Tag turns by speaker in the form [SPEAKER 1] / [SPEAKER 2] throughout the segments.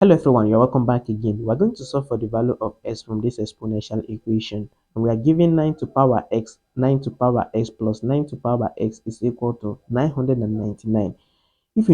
[SPEAKER 1] Hello everyone, you're welcome back again. We're going to solve for the value of x from this exponential equation. And we are given 9 to power x, 9 to power x plus 9 to power x is equal to 999. If you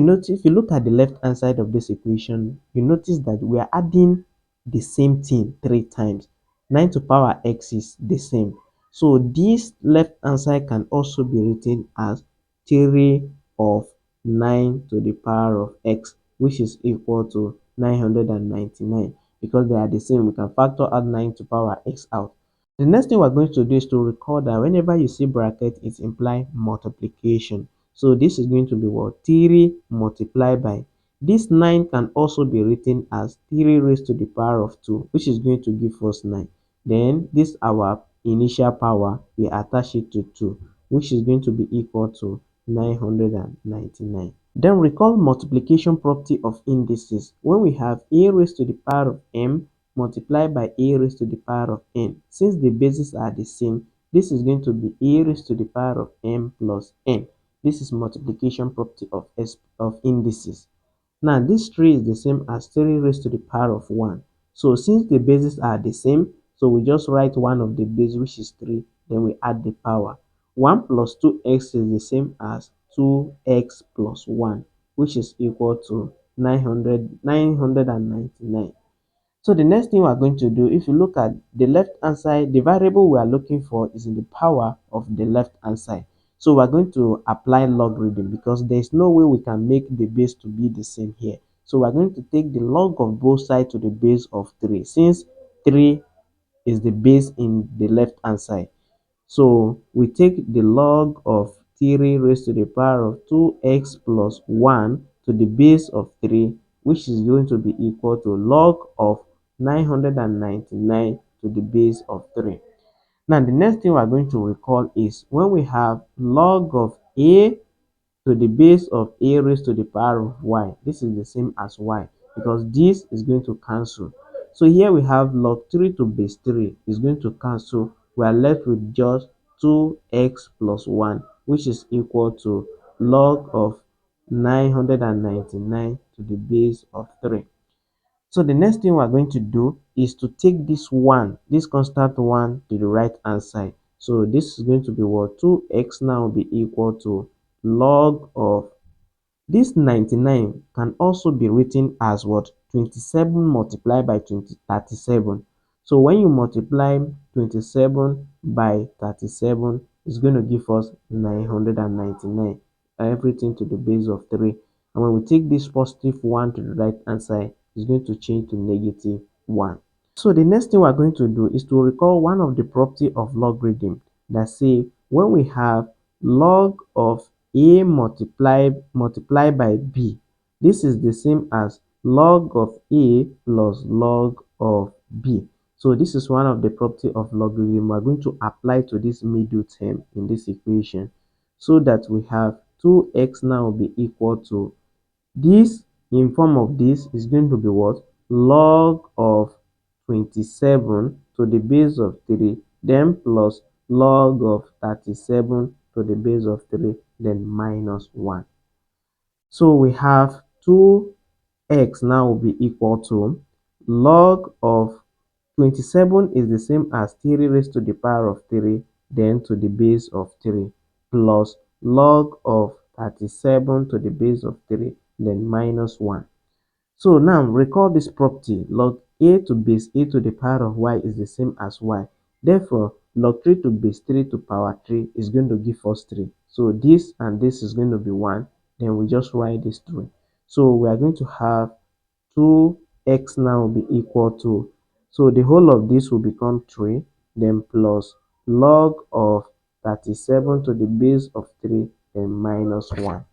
[SPEAKER 1] look at the left hand side of this equation, you notice that we are adding the same thing three times. 9 to power x is the same. So this left hand side can also be written as 3 of 9 to the power of x, which is equal to 999. Because they are the same, we can factor out 9 to power x out. The next thing we're going to do is to record that whenever you see bracket, it implies multiplication. So this is going to be what? 3 multiplied by. This 9 can also be written as 3 raised to the power of 2, which is going to give us 9. Then this our initial power, we attach it to 2, which is going to be equal to 999. Then recall multiplication property of indices. When we have a raised to the power of m multiplied by a raised to the power of n, since the bases are the same, this is going to be a raised to the power of m plus n. This is multiplication property of indices. Now this 3 is the same as 3 raised to the power of 1. So since the bases are the same, so we just write one of the bases, which is 3, then we add the power. 1 plus 2x is the same as 2x plus 1, which is equal to 999. So the next thing we are going to do, if you look at the left hand side, the variable we are looking for is in the power of the left hand side. So we are going to apply logarithm because there is no way we can make the base to be the same here. So we are going to take the log of both sides to the base of 3, since 3 is the base in the left hand side. So we take the log of 3 raised to the power of 2x plus 1 to the base of 3, which is going to be equal to log of 999 to the base of 3. Now the next thing we are going to recall is when we have log of a to the base of a raised to the power of y. This is the same as y because this is going to cancel. So here we have log 3 to base 3 is going to cancel. We are left with just 2x plus 1, which is equal to log of 999 to the base of 3. So the next thing we're going to do is to take this 1, this constant 1 to the right hand side. So this is going to be what? 2x now will be equal to log of this 99 can also be written as what? 27 multiplied by 37. So when you multiply 27 by 37, it's going to give us 999. Everything to the base of 3. And when we take this positive 1 to the right hand side, it's going to change to negative 1. So the next thing we're going to do is to recall one of the property of logarithm that say when we have log of a multiplied by b, this is the same as log of a plus log of b. So this is one of the property of logarithm we're going to apply to this middle term in this equation, so that we have 2x now will be equal to this in form of this is going to be what? Log of 27 to the base of 3, then plus log of 37 to the base of 3, then minus 1. So we have 2x now will be equal to log of 27 is the same as 3 raised to the power of 3, then to the base of 3, plus log of 37 to the base of 3, then minus 1. So now recall this property, log a to base a to the power of y is the same as y. Therefore, log 3 to base 3 to power 3 is going to give us 3. So this and this is going to be 1. Then we just write this 3. So we are going to have 2x now will be equal to, so the whole of this will become 3, then plus log of 37 to the base of 3, then minus 1.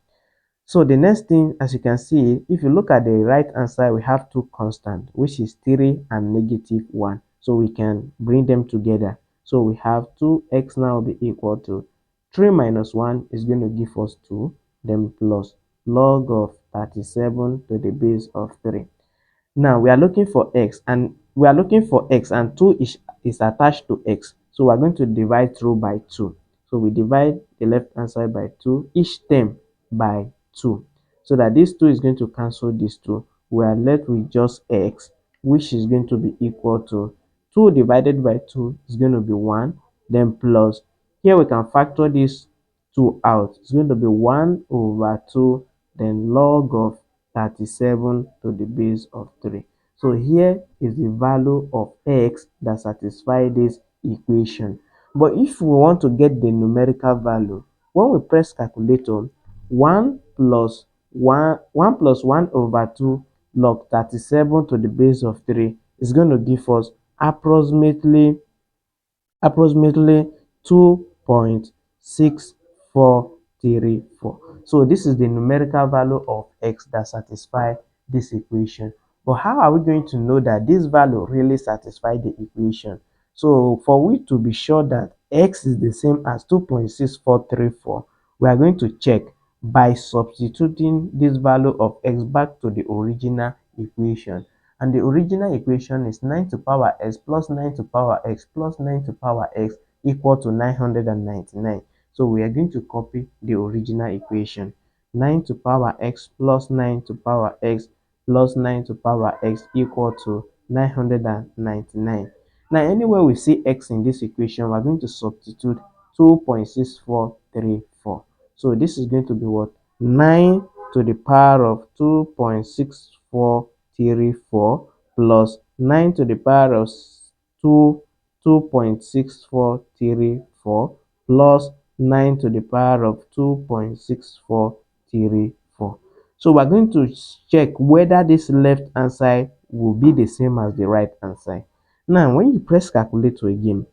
[SPEAKER 1] So the next thing, as you can see, if you look at the right hand side, we have two constants, which is 3 and negative 1. So we can bring them together. So we have 2x now will be equal to 3 minus 1 is going to give us 2, then plus log of 37 to the base of 3. Now we are looking for x, and 2 is attached to x. So we are going to divide through by 2. So we divide the left hand side by 2, each term by 2. So that this 2 is going to cancel this 2. we are left with just x, which is going to be equal to 2 divided by 2 is going to be 1, then plus, here we can factor this 2 out. It's going to be 1 over 2, then log of 37 to the base of 3. So here is the value of x that satisfies this equation. But if we want to get the numerical value, when we press calculator, 1 plus 1 over 2 log 37 to the base of 3 is going to give us approximately 2.6434. So this is the numerical value of x that satisfies this equation. But how are we going to know that this value really satisfies the equation? So for we to be sure that x is the same as 2.6434, we are going to check by substituting this value of x back to the original equation. And the original equation is 9 to power x plus 9 to power x plus 9 to power x equal to 999. So we are going to copy the original equation. 9 to power x plus 9 to power x plus 9 to power x equal to 999. Now, anywhere we see x in this equation, we're going to substitute 2.6434. So this is going to be what? 9 to the power of 2.6434 plus 9 to the power of 2 2.6434 plus 9 to the power of 2.6434. So we're going to check whether this left hand side will be the same as the right hand side. Now, when you press calculator again,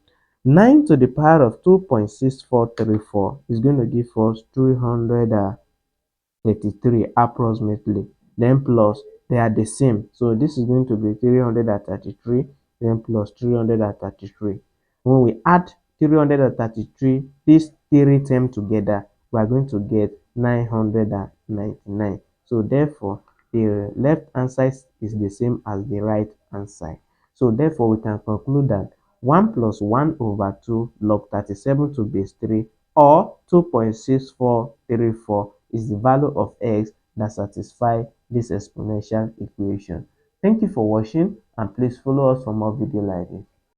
[SPEAKER 1] 9 to the power of 2.6434 is going to give us 333 approximately. Then plus, they are the same. So this is going to be 333, then plus 333. When we add 333, these three terms together, we are going to get 999. So therefore, the left hand side is the same as the right hand side. So therefore, we can conclude that 1 plus 1 over 2 log 37 to base 3 or 2.6434 is the value of x that satisfies this exponential equation. Thank you for watching, and please follow us for more videos like this.